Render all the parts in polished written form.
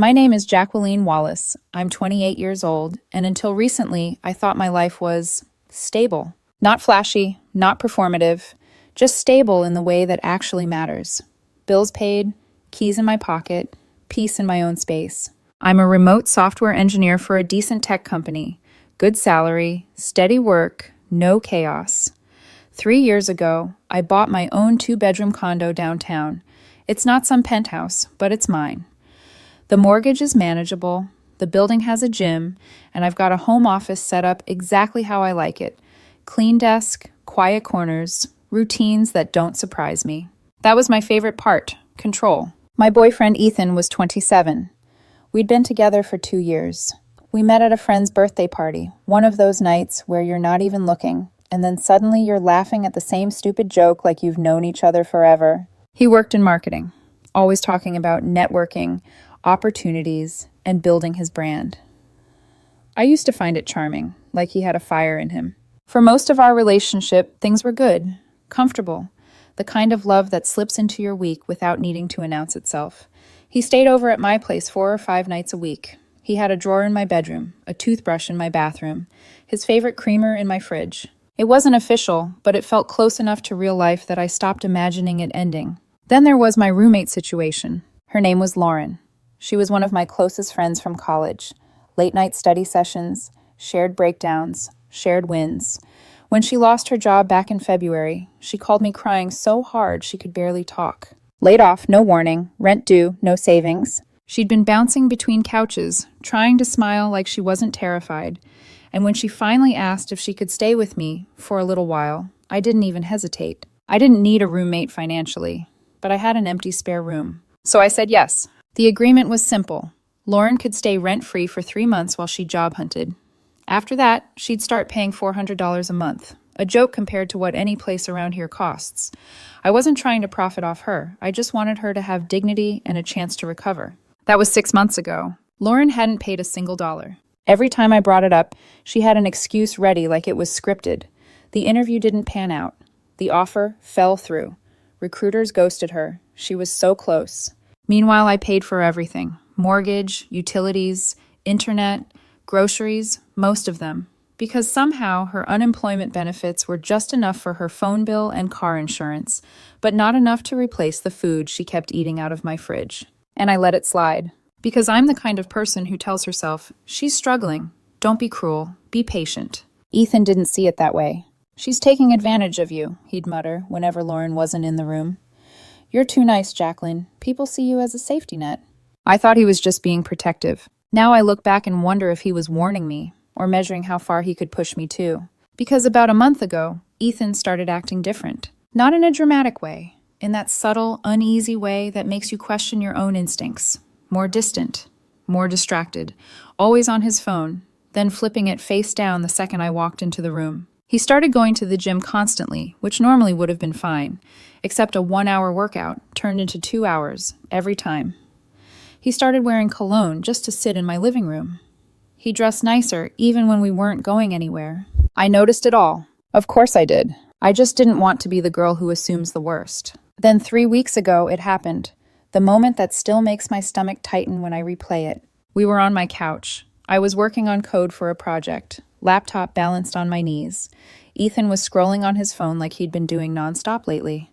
My name is Jacqueline Wallace. I'm 28 years old, and until recently, I thought my life was stable. Not flashy, not performative, just stable in the way that actually matters. Bills paid, keys in my pocket, peace in my own space. I'm a remote software engineer for a decent tech company. Good salary, steady work, no chaos. 3 years ago, I bought my own two-bedroom condo downtown. It's not some penthouse, but it's mine. The mortgage is manageable, the building has a gym, and I've got a home office set up exactly how I like it. Clean desk, quiet corners, routines that don't surprise me. That was my favorite part, control. My boyfriend Ethan was 27. We'd been together for 2 years. We met at a friend's birthday party, one of those nights where you're not even looking, and then suddenly you're laughing at the same stupid joke like you've known each other forever. He worked in marketing, always talking about networking, opportunities, and building his brand. I used to find it charming, like he had a fire in him. For most of our relationship, things were good, comfortable, the kind of love that slips into your week without needing to announce itself. He stayed over at my place 4 or 5 nights a week. He had a drawer in my bedroom, a toothbrush in my bathroom, his favorite creamer in my fridge. It wasn't official, but it felt close enough to real life that I stopped imagining it ending. Then there was my roommate situation. Her name was Lauren. She was one of my closest friends from college. Late-night study sessions, shared breakdowns, shared wins. When she lost her job back in February, she called me crying so hard she could barely talk. Laid off, no warning, rent due, no savings. She'd been bouncing between couches, trying to smile like she wasn't terrified. And when she finally asked if she could stay with me for a little while, I didn't even hesitate. I didn't need a roommate financially, but I had an empty spare room. So I said yes. The agreement was simple. Lauren could stay rent-free for 3 months while she job hunted. After that, she'd start paying $400 a month, a joke compared to what any place around here costs. I wasn't trying to profit off her. I just wanted her to have dignity and a chance to recover. That was 6 months ago. Lauren hadn't paid a single dollar. Every time I brought it up, she had an excuse ready like it was scripted. The interview didn't pan out. The offer fell through. Recruiters ghosted her. She was so close. Meanwhile, I paid for everything. Mortgage, utilities, internet, groceries, most of them. Because somehow her unemployment benefits were just enough for her phone bill and car insurance, but not enough to replace the food she kept eating out of my fridge. And I let it slide. Because I'm the kind of person who tells herself, she's struggling. Don't be cruel. Be patient. Ethan didn't see it that way. She's taking advantage of you, he'd mutter whenever Lauren wasn't in the room. You're too nice, Jacqueline. People see you as a safety net. I thought he was just being protective. Now I look back and wonder if he was warning me, or measuring how far he could push me too. Because about a month ago, Ethan started acting different. Not in a dramatic way, in that subtle, uneasy way that makes you question your own instincts. More distant, more distracted, always on his phone, then flipping it face down the second I walked into the room. He started going to the gym constantly, which normally would have been fine, except a 1-hour workout turned into 2 hours, every time. He started wearing cologne just to sit in my living room. He dressed nicer even when we weren't going anywhere. I noticed it all. Of course I did. I just didn't want to be the girl who assumes the worst. Then 3 weeks ago, it happened. The moment that still makes my stomach tighten when I replay it. We were on my couch. I was working on code for a project, laptop balanced on my knees. Ethan was scrolling on his phone like he'd been doing nonstop lately.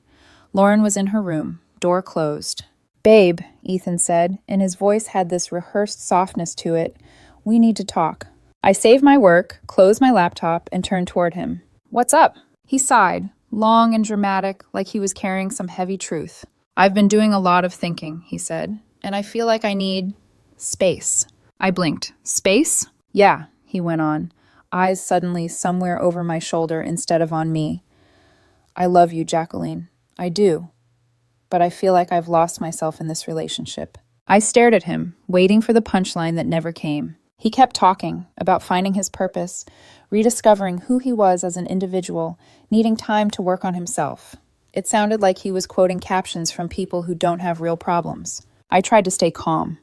Lauren was in her room, door closed. Babe, Ethan said, and his voice had this rehearsed softness to it. We need to talk. I saved my work, closed my laptop, and turned toward him. What's up? He sighed, long and dramatic, like he was carrying some heavy truth. I've been doing a lot of thinking, he said, and I feel like I need space. I blinked. Space? Yeah, he went on, eyes suddenly somewhere over my shoulder instead of on me. I love you, Jacqueline. I do. But I feel like I've lost myself in this relationship. I stared at him, waiting for the punchline that never came. He kept talking about finding his purpose, rediscovering who he was as an individual, needing time to work on himself. It sounded like he was quoting captions from people who don't have real problems. I tried to stay calm.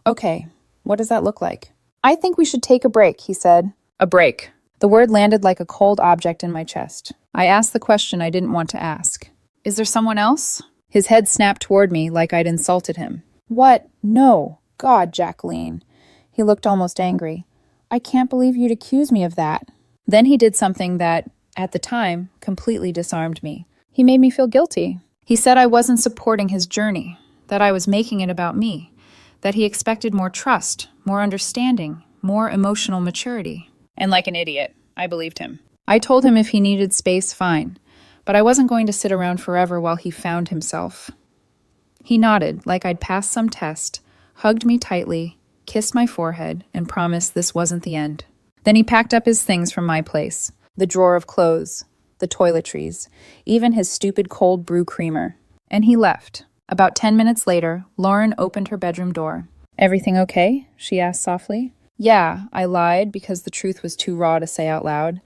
Okay, what does that look like? I think we should take a break, he said. A break. The word landed like a cold object in my chest. I asked the question I didn't want to ask. Is there someone else? His head snapped toward me like I'd insulted him. What? No. God, Jacqueline. He looked almost angry. I can't believe you'd accuse me of that. Then he did something that, at the time, completely disarmed me. He made me feel guilty. He said I wasn't supporting his journey, that I was making it about me, that he expected more trust, more understanding, more emotional maturity. And like an idiot, I believed him. I told him if he needed space, fine, but I wasn't going to sit around forever while he found himself. He nodded like I'd passed some test, hugged me tightly, kissed my forehead, and promised this wasn't the end. Then he packed up his things from my place, the drawer of clothes, the toiletries, even his stupid cold brew creamer. And he left. About 10 minutes later, Lauren opened her bedroom door. "Everything okay?" she asked softly. "Yeah," I lied because the truth was too raw to say out loud.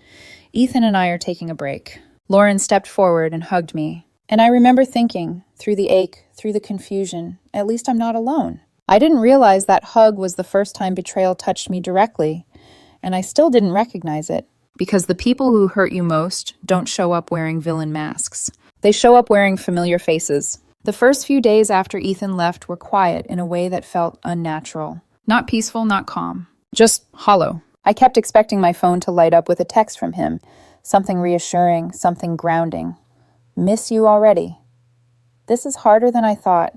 "Ethan and I are taking a break." Lauren stepped forward and hugged me. And I remember thinking, through the ache, through the confusion, at least I'm not alone. I didn't realize that hug was the first time betrayal touched me directly, and I still didn't recognize it. Because the people who hurt you most don't show up wearing villain masks. They show up wearing familiar faces. The first few days after Ethan left were quiet in a way that felt unnatural. Not peaceful, not calm. Just hollow. I kept expecting my phone to light up with a text from him. Something reassuring, something grounding. "Miss you already." This is harder than I thought.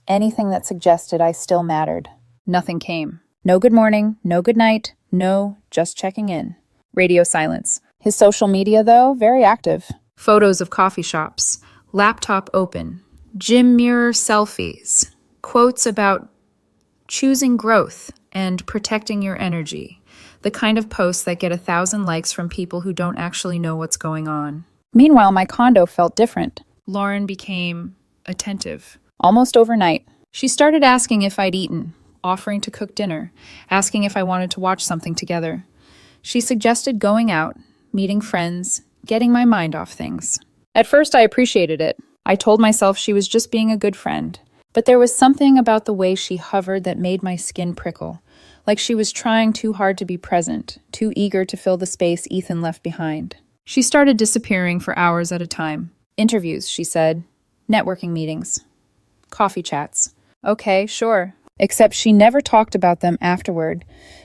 Anything that suggested I still mattered. Nothing came. No good morning, no good night, no, just checking in. Radio silence. His social media, though, very active. Photos of coffee shops, laptop open, gym mirror selfies, quotes about choosing growth and protecting your energy, the kind of posts that get 1,000 likes from people who don't actually know what's going on. Meanwhile, my condo felt different. Lauren became attentive. Almost overnight. She started asking if I'd eaten, offering to cook dinner, asking if I wanted to watch something together. She suggested going out, meeting friends, getting my mind off things. At first, I appreciated it. I told myself she was just being a good friend. But there was something about the way she hovered that made my skin prickle, like she was trying too hard to be present, too eager to fill the space Ethan left behind. She started disappearing for hours at a time. Interviews, she said. Networking meetings. Coffee chats. Okay, sure. Except she never talked about them afterward,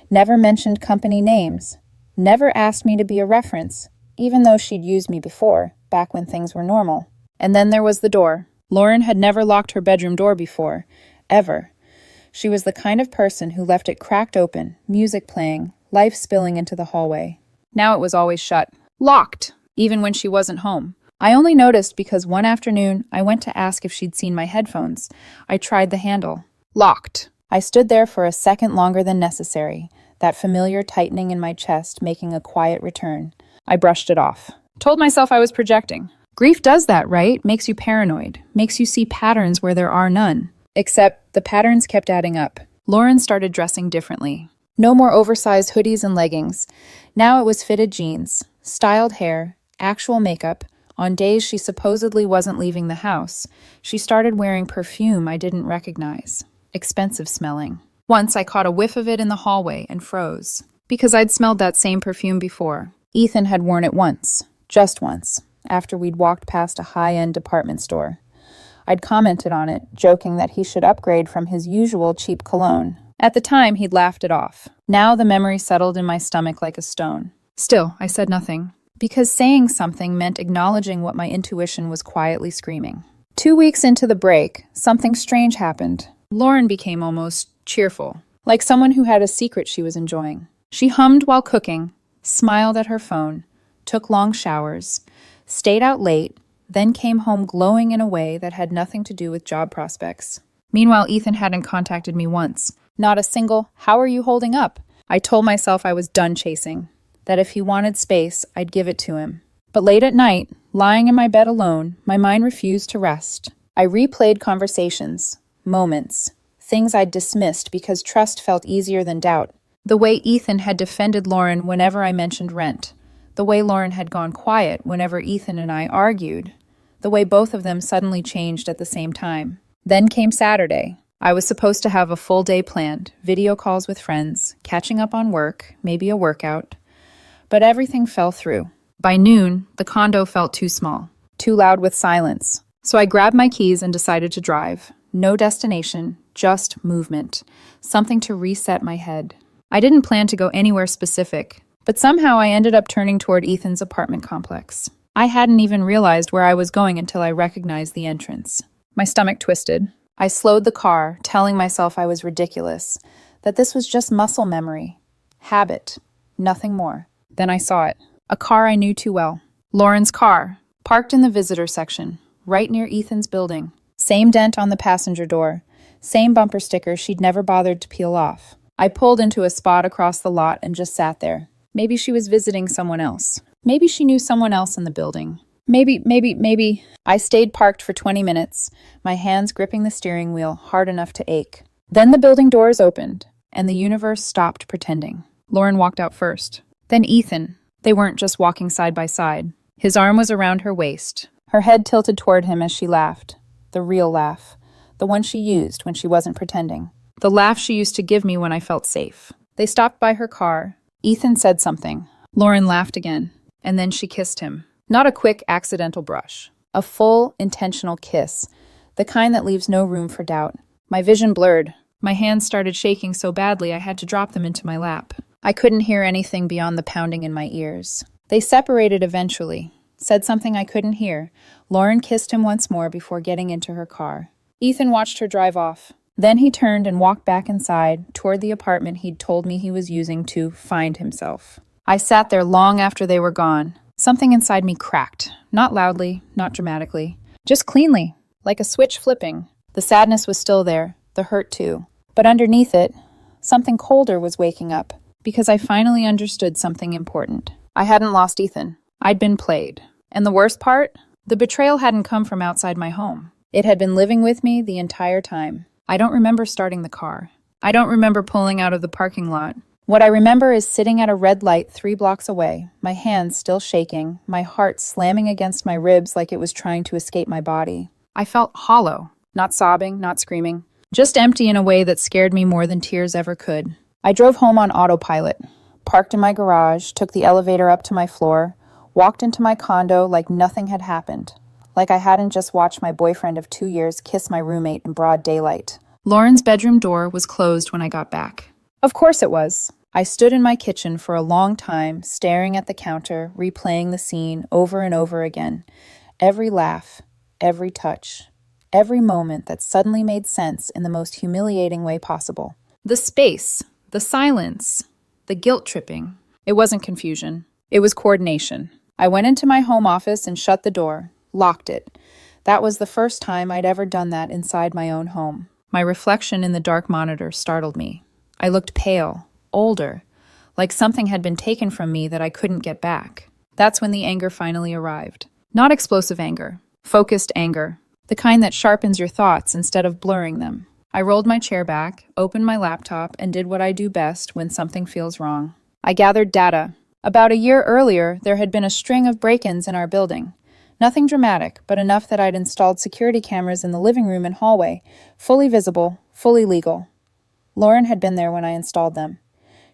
never mentioned company names, never asked me to be a reference, even though she'd used me before, back when things were normal. And then there was the door. Lauren had never locked her bedroom door before, ever. She was the kind of person who left it cracked open, music playing, life spilling into the hallway. Now it was always shut. Locked, even when she wasn't home. I only noticed because one afternoon I went to ask if she'd seen my headphones. I tried the handle. Locked. I stood there for a second longer than necessary, that familiar tightening in my chest making a quiet return. I brushed it off. Told myself I was projecting. Grief does that, right? Makes you paranoid. Makes you see patterns where there are none. Except the patterns kept adding up. Lauren started dressing differently. No more oversized hoodies and leggings. Now it was fitted jeans, styled hair, actual makeup. On days she supposedly wasn't leaving the house, she started wearing perfume I didn't recognize. Expensive smelling. Once I caught a whiff of it in the hallway and froze. Because I'd smelled that same perfume before. Ethan had worn it once. Just once. After we'd walked past a high-end department store. I'd commented on it, joking that he should upgrade from his usual cheap cologne. At the time, he'd laughed it off. Now the memory settled in my stomach like a stone. Still, I said nothing. Because saying something meant acknowledging what my intuition was quietly screaming. 2 weeks into the break, something strange happened. Lauren became almost cheerful, like someone who had a secret she was enjoying. She hummed while cooking, smiled at her phone, took long showers, stayed out late, then came home glowing in a way that had nothing to do with job prospects. Meanwhile, Ethan hadn't contacted me once. Not a single, "How are you holding up?" I told myself I was done chasing, that if he wanted space, I'd give it to him. But late at night, lying in my bed alone, my mind refused to rest. I replayed conversations, moments, things I'd dismissed because trust felt easier than doubt. The way Ethan had defended Lauren whenever I mentioned rent. The way Lauren had gone quiet whenever Ethan and I argued. The way both of them suddenly changed at the same time. Then came Saturday. I was supposed to have a full day planned, video calls with friends, catching up on work, maybe a workout. But everything fell through. By noon, the condo felt too small, too loud with silence. So I grabbed my keys and decided to drive. No destination, just movement, something to reset my head. I didn't plan to go anywhere specific, but somehow I ended up turning toward Ethan's apartment complex. I hadn't even realized where I was going until I recognized the entrance. My stomach twisted. I slowed the car, telling myself I was ridiculous, that this was just muscle memory, habit, nothing more. Then I saw it. A car I knew too well. Lauren's car, parked in the visitor section, right near Ethan's building. Same dent on the passenger door, same bumper sticker she'd never bothered to peel off. I pulled into a spot across the lot and just sat there. Maybe she was visiting someone else. Maybe she knew someone else in the building. Maybe. I stayed parked for 20 minutes, my hands gripping the steering wheel hard enough to ache. Then the building doors opened, and the universe stopped pretending. Lauren walked out first. Then Ethan. They weren't just walking side by side. His arm was around her waist, her head tilted toward him as she laughed. The real laugh. The one she used when she wasn't pretending. The laugh she used to give me when I felt safe. They stopped by her car. Ethan said something. Lauren laughed again, and then she kissed him. Not a quick, accidental brush. A full, intentional kiss. The kind that leaves no room for doubt. My vision blurred. My hands started shaking so badly I had to drop them into my lap. I couldn't hear anything beyond the pounding in my ears. They separated eventually. Said something I couldn't hear. Lauren kissed him once more before getting into her car. Ethan watched her drive off. Then he turned and walked back inside, toward the apartment he'd told me he was using to find himself. I sat there long after they were gone. Something inside me cracked. Not loudly, not dramatically. Just cleanly, like a switch flipping. The sadness was still there, the hurt too. But underneath it, something colder was waking up, because I finally understood something important. I hadn't lost Ethan. I'd been played. And the worst part? The betrayal hadn't come from outside my home. It had been living with me the entire time. I don't remember starting the car. I don't remember pulling out of the parking lot. What I remember is sitting at a red light 3 blocks away, my hands still shaking, my heart slamming against my ribs like it was trying to escape my body. I felt hollow, not sobbing, not screaming, just empty in a way that scared me more than tears ever could. I drove home on autopilot, parked in my garage, took the elevator up to my floor, walked into my condo like nothing had happened, like I hadn't just watched my boyfriend of 2 years kiss my roommate in broad daylight. Lauren's bedroom door was closed when I got back. Of course it was. I stood in my kitchen for a long time, staring at the counter, replaying the scene over and over again. Every laugh, every touch, every moment that suddenly made sense in the most humiliating way possible. The space, the silence, the guilt tripping. It wasn't confusion. It was coordination. I went into my home office and shut the door, locked it. That was the first time I'd ever done that inside my own home. My reflection in the dark monitor startled me. I looked pale, older, like something had been taken from me that I couldn't get back. That's when the anger finally arrived. Not explosive anger, focused anger, the kind that sharpens your thoughts instead of blurring them. I rolled my chair back, opened my laptop, and did what I do best when something feels wrong. I gathered data. About a year earlier, there had been a string of break-ins in our building. Nothing dramatic, but enough that I'd installed security cameras in the living room and hallway, fully visible, fully legal. Lauren had been there when I installed them.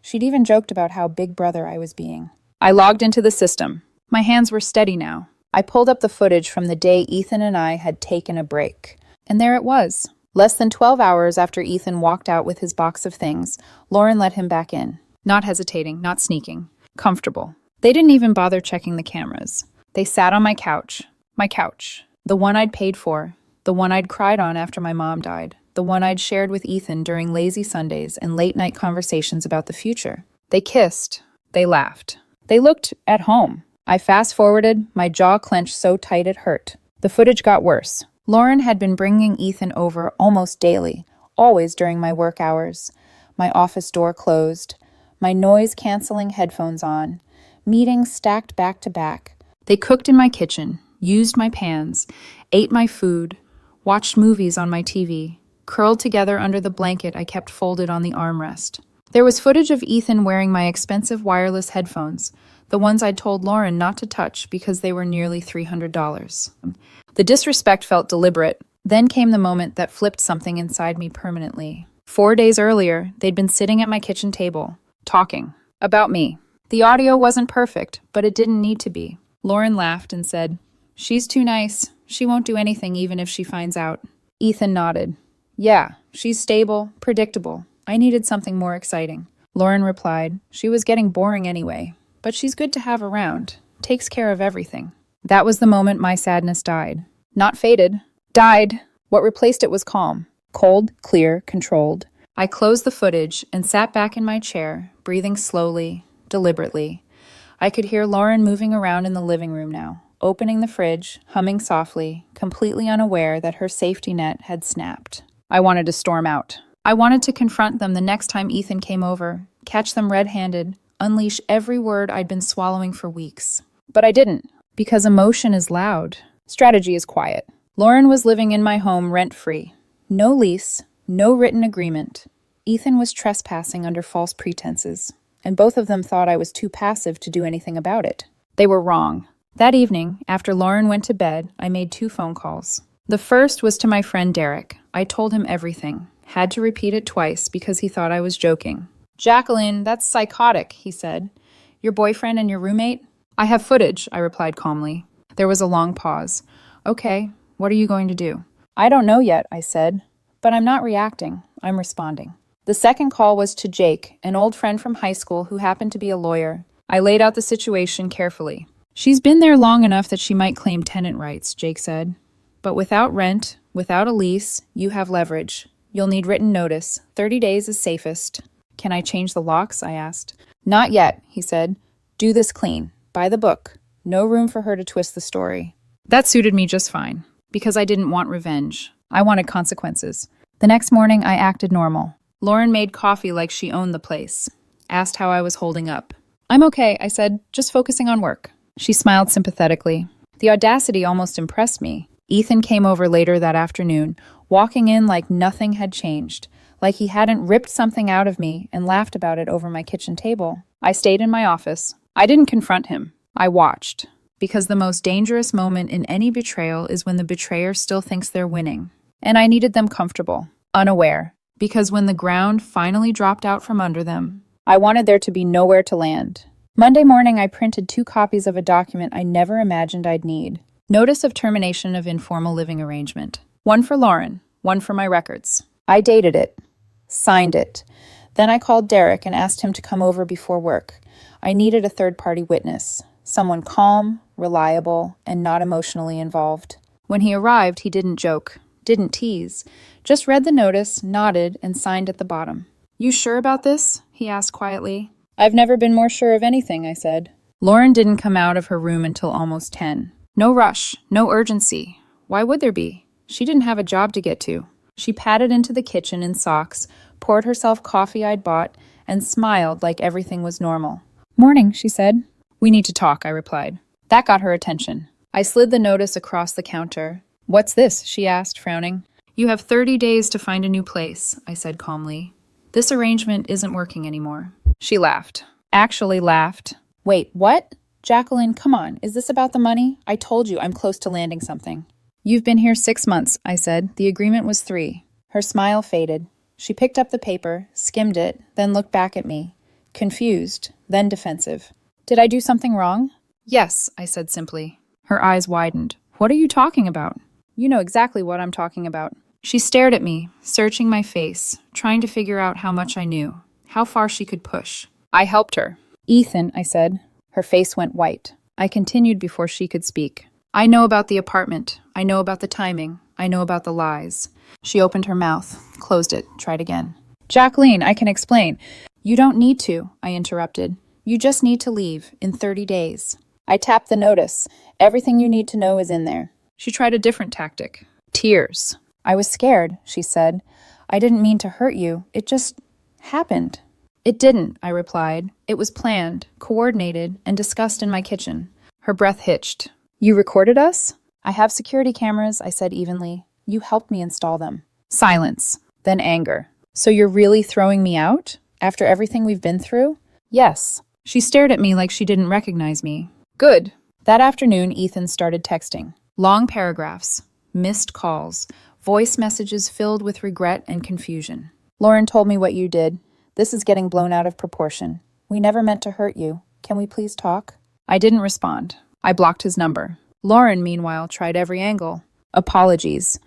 She'd even joked about how big brother I was being. I logged into the system. My hands were steady now. I pulled up the footage from the day Ethan and I had taken a break. And there it was. Less than 12 hours after Ethan walked out with his box of things, Lauren let him back in. Not hesitating, not sneaking. Comfortable. They didn't even bother checking the cameras. They sat on my couch. My couch. The one I'd paid for. The one I'd cried on after my mom died. The one I'd shared with Ethan during lazy Sundays and late-night conversations about the future. They kissed. They laughed. They looked at home. I fast-forwarded, my jaw clenched so tight it hurt. The footage got worse. Lauren had been bringing Ethan over almost daily, always during my work hours. My office door closed, my noise-canceling headphones on, meetings stacked back to back. They cooked in my kitchen, used my pans, ate my food, watched movies on my TV, curled together under the blanket I kept folded on the armrest. There was footage of Ethan wearing my expensive wireless headphones, the ones I'd told Lauren not to touch because they were nearly $300. The disrespect felt deliberate. Then came the moment that flipped something inside me permanently. 4 days earlier, they'd been sitting at my kitchen table, talking about me. The audio wasn't perfect, but it didn't need to be. Lauren laughed and said, "She's too nice. She won't do anything even if she finds out." Ethan nodded. "Yeah, She's stable, predictable. I needed something more exciting. Lauren replied, she was getting boring anyway, but she's good to have around. Takes care of everything. That was the moment my sadness died. Not faded. Died. What replaced it was calm. Cold, clear, controlled. I closed the footage and sat back in my chair, breathing slowly, deliberately. I could hear Lauren moving around in the living room now, opening the fridge, humming softly, completely unaware that her safety net had snapped. I wanted to storm out. I wanted to confront them the next time Ethan came over, catch them red-handed, unleash every word I'd been swallowing for weeks. But I didn't, because emotion is loud. Strategy is quiet. Lauren was living in my home rent-free. No lease, no written agreement. Ethan was trespassing under false pretenses, and both of them thought I was too passive to do anything about it. They were wrong. That evening, after Lauren went to bed, I made 2 phone calls. The first was to my friend Derek. I told him everything. Had to repeat it twice because he thought I was joking. "Jacqueline, that's psychotic," he said. "Your boyfriend and your roommate?" "I have footage," I replied calmly. There was a long pause. "Okay, what are you going to do?" "I don't know yet," I said. But I'm not reacting. I'm responding. The second call was to Jake, an old friend from high school who happened to be a lawyer. I laid out the situation carefully. "She's been there long enough that she might claim tenant rights," Jake said. "But without rent, without a lease, you have leverage. You'll need written notice. 30 days is safest." "Can I change the locks?" I asked. "Not yet," he said. "Do this clean. By the book. No room for her to twist the story." That suited me just fine, because I didn't want revenge. I wanted consequences. The next morning, I acted normal. Lauren made coffee like she owned the place. Asked how I was holding up. "I'm okay," I said, "just focusing on work." She smiled sympathetically. The audacity almost impressed me. Ethan came over later that afternoon, walking in like nothing had changed, like he hadn't ripped something out of me and laughed about it over my kitchen table. I stayed in my office. I didn't confront him. I watched. Because the most dangerous moment in any betrayal is when the betrayer still thinks they're winning. And I needed them comfortable, unaware, because when the ground finally dropped out from under them, I wanted there to be nowhere to land. Monday morning, I printed 2 copies of a document I never imagined I'd need. Notice of termination of informal living arrangement. One for Lauren, one for my records. I dated it, signed it. Then I called Derek and asked him to come over before work. I needed a third-party witness, someone calm, reliable, and not emotionally involved. When he arrived, he didn't joke, didn't tease, just read the notice, nodded, and signed at the bottom. "You sure about this?" he asked quietly. "I've never been more sure of anything," I said. Lauren didn't come out of her room until almost 10. No rush, no urgency. Why would there be? She didn't have a job to get to. She padded into the kitchen in socks, poured herself coffee I'd bought, and smiled like everything was normal. "Morning," she said. "We need to talk," I replied. That got her attention. I slid the notice across the counter. "What's this?" she asked, frowning. "You have 30 days to find a new place," I said calmly. "This arrangement isn't working anymore." She laughed. Actually laughed. "Wait, what? Jacqueline, come on. Is this about the money? I told you I'm close to landing something." "You've been here 6 months," I said. "The agreement was 3. Her smile faded. She picked up the paper, skimmed it, then looked back at me. Confused, then defensive. "Did I do something wrong?" "Yes," I said simply. Her eyes widened. "What are you talking about?" "You know exactly what I'm talking about." She stared at me, searching my face, trying to figure out how much I knew, how far she could push. I helped her. "Ethan," I said. Her face went white. I continued before she could speak. "I know about the apartment. I know about the timing. I know about the lies." She opened her mouth, closed it, tried again. "Jacqueline, I can explain." "You don't need to," I interrupted. "You just need to leave in 30 days. I tapped the notice. Everything you need to know is in there." She tried a different tactic. Tears. "I was scared," she said. "I didn't mean to hurt you. It just happened." "It didn't," I replied. "It was planned, coordinated, and discussed in my kitchen." Her breath hitched. "You recorded us?" "I have security cameras," I said evenly. "You helped me install them." Silence. Then anger. "So you're really throwing me out? After everything we've been through?" "Yes." She stared at me like she didn't recognize me. "Good." That afternoon, Ethan started texting. Long paragraphs, missed calls, voice messages filled with regret and confusion. "Lauren told me what you did. This is getting blown out of proportion. We never meant to hurt you. Can we please talk?" I didn't respond. I blocked his number. Lauren, meanwhile, tried every angle. Apologies.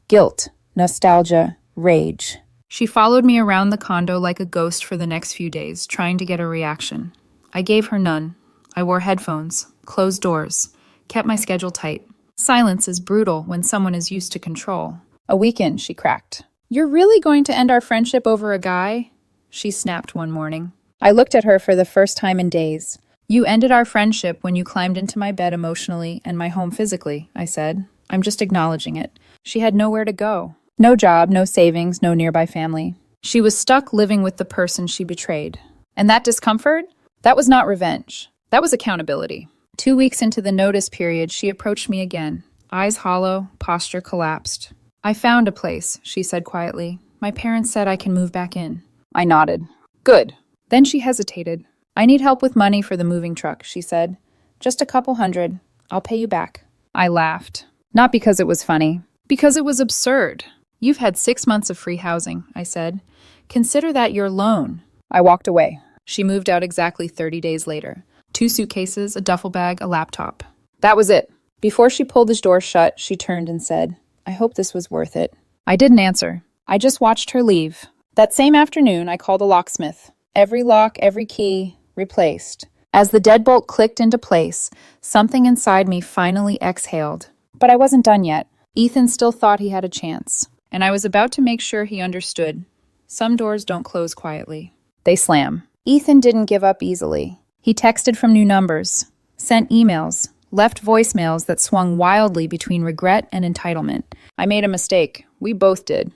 Guilt. Nostalgia. Rage. She followed me around the condo like a ghost for the next few days, trying to get a reaction. I gave her none. I wore headphones, closed doors, kept my schedule tight. Silence is brutal when someone is used to control. A week in, she cracked. "You're really going to end our friendship over a guy?" She snapped one morning. I looked at her for the first time in days. "You ended our friendship when you climbed into my bed emotionally and my home physically," I said. "I'm just acknowledging it." She had nowhere to go. No job, no savings, no nearby family. She was stuck living with the person she betrayed. And that discomfort? That was not revenge. That was accountability. 2 weeks into the notice period, she approached me again. Eyes hollow, posture collapsed. "I found a place," she said quietly. "My parents said I can move back in." I nodded. "Good." Then she hesitated. "I need help with money for the moving truck," she said. "Just a couple hundred. I'll pay you back." I laughed. Not because it was funny. Because it was absurd. "You've had 6 months of free housing," I said. "Consider that your loan." I walked away. She moved out exactly 30 days later. 2 suitcases, a duffel bag, a laptop. That was it. Before she pulled the door shut, she turned and said, "I hope this was worth it." I didn't answer. I just watched her leave. That same afternoon, I called a locksmith. Every lock, every key, replaced. As the deadbolt clicked into place, something inside me finally exhaled. But I wasn't done yet. Ethan still thought he had a chance. And I was about to make sure he understood. Some doors don't close quietly. They slam. Ethan didn't give up easily. He texted from new numbers, sent emails, left voicemails that swung wildly between regret and entitlement. "I made a mistake. We both did.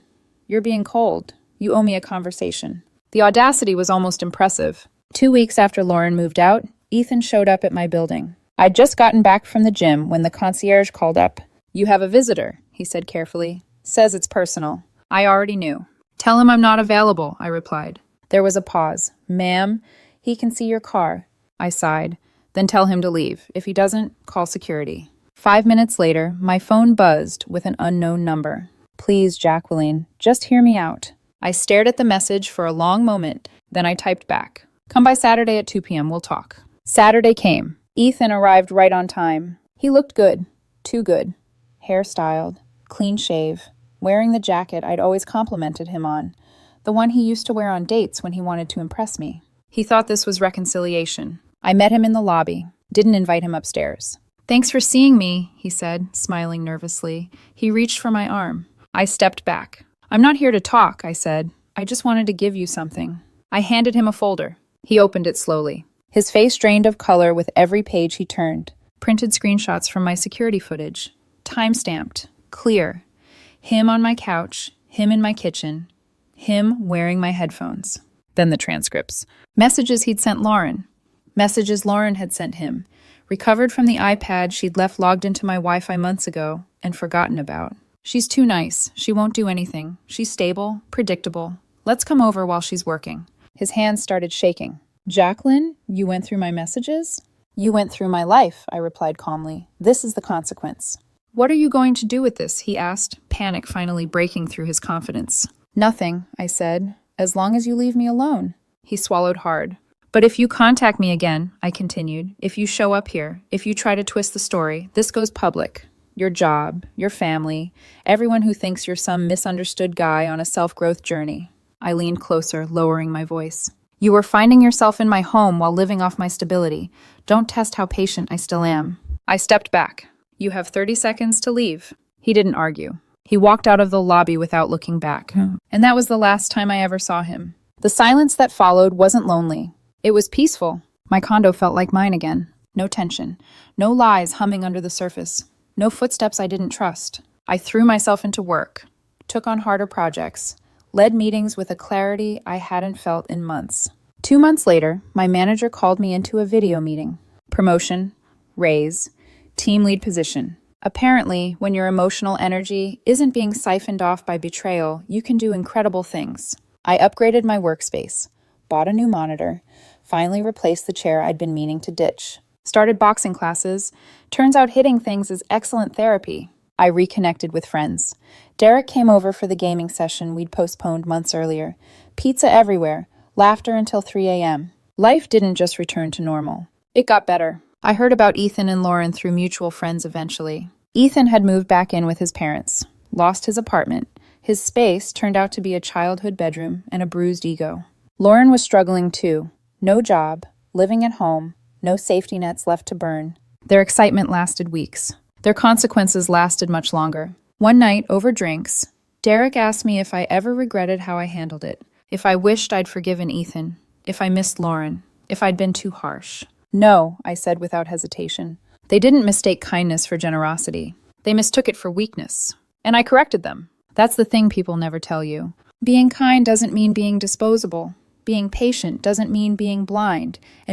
You're being cold. You owe me a conversation." The audacity was almost impressive. 2 weeks after Lauren moved out, Ethan showed up at my building. I'd just gotten back from the gym when the concierge called up. "You have a visitor," he said carefully. "Says it's personal." I already knew. "Tell him I'm not available," I replied. There was a pause. "Ma'am, he can see your car." I sighed. "Then tell him to leave. If he doesn't, call security." 5 minutes later, my phone buzzed with an unknown number. "Please, Jacqueline, just hear me out." I stared at the message for a long moment, then I typed back. "Come by Saturday at 2 p.m. We'll talk." Saturday came. Ethan arrived right on time. He looked good. Too good. Hair styled, clean shave, wearing the jacket I'd always complimented him on, the one he used to wear on dates when he wanted to impress me. He thought this was reconciliation. I met him in the lobby, didn't invite him upstairs. "Thanks for seeing me," he said, smiling nervously. He reached for my arm. I stepped back. "I'm not here to talk," I said. "I just wanted to give you something." I handed him a folder. He opened it slowly. His face drained of color with every page he turned. Printed screenshots from my security footage. Time-stamped. Clear. Him on my couch. Him in my kitchen. Him wearing my headphones. Then the transcripts. Messages he'd sent Lauren. Messages Lauren had sent him. Recovered from the iPad she'd left logged into my Wi-Fi months ago and forgotten about. "She's too nice. She won't do anything. She's stable, predictable. Let's come over while she's working." His hands started shaking. "Jacqueline, you went through my messages?" "You went through my life," I replied calmly. "This is the consequence." "What are you going to do with this?" he asked, panic finally breaking through his confidence. "Nothing," I said, "as long as you leave me alone." He swallowed hard. "But if you contact me again," I continued, "if you show up here, if you try to twist the story, this goes public. Your job, your family, everyone who thinks you're some misunderstood guy on a self-growth journey." I leaned closer, lowering my voice. "You were finding yourself in my home while living off my stability. Don't test how patient I still am." I stepped back. "You have 30 seconds to leave." He didn't argue. He walked out of the lobby without looking back. And that was the last time I ever saw him. The silence that followed wasn't lonely. It was peaceful. My condo felt like mine again. No tension. No lies humming under the surface. No footsteps I didn't trust. I threw myself into work, took on harder projects, led meetings with a clarity I hadn't felt in months. 2 months later, my manager called me into a video meeting. Promotion, raise, team lead position. Apparently, when your emotional energy isn't being siphoned off by betrayal, you can do incredible things. I upgraded my workspace, bought a new monitor, finally replaced the chair I'd been meaning to ditch. Started boxing classes. Turns out hitting things is excellent therapy. I reconnected with friends. Derek came over for the gaming session we'd postponed months earlier. Pizza everywhere. Laughter until 3 a.m. Life didn't just return to normal. It got better. I heard about Ethan and Lauren through mutual friends eventually. Ethan had moved back in with his parents, lost his apartment, His space turned out to be a childhood bedroom and a bruised ego. Lauren was struggling too. No job, living at home, no safety nets left to burn. Their excitement lasted weeks. Their consequences lasted much longer. One night, over drinks, Derek asked me if I ever regretted how I handled it, if I wished I'd forgiven Ethan, if I missed Lauren, if I'd been too harsh. No, I said without hesitation. They didn't mistake kindness for generosity. They mistook it for weakness. And I corrected them. That's the thing people never tell you. Being kind doesn't mean being disposable. Being patient doesn't mean being blind. And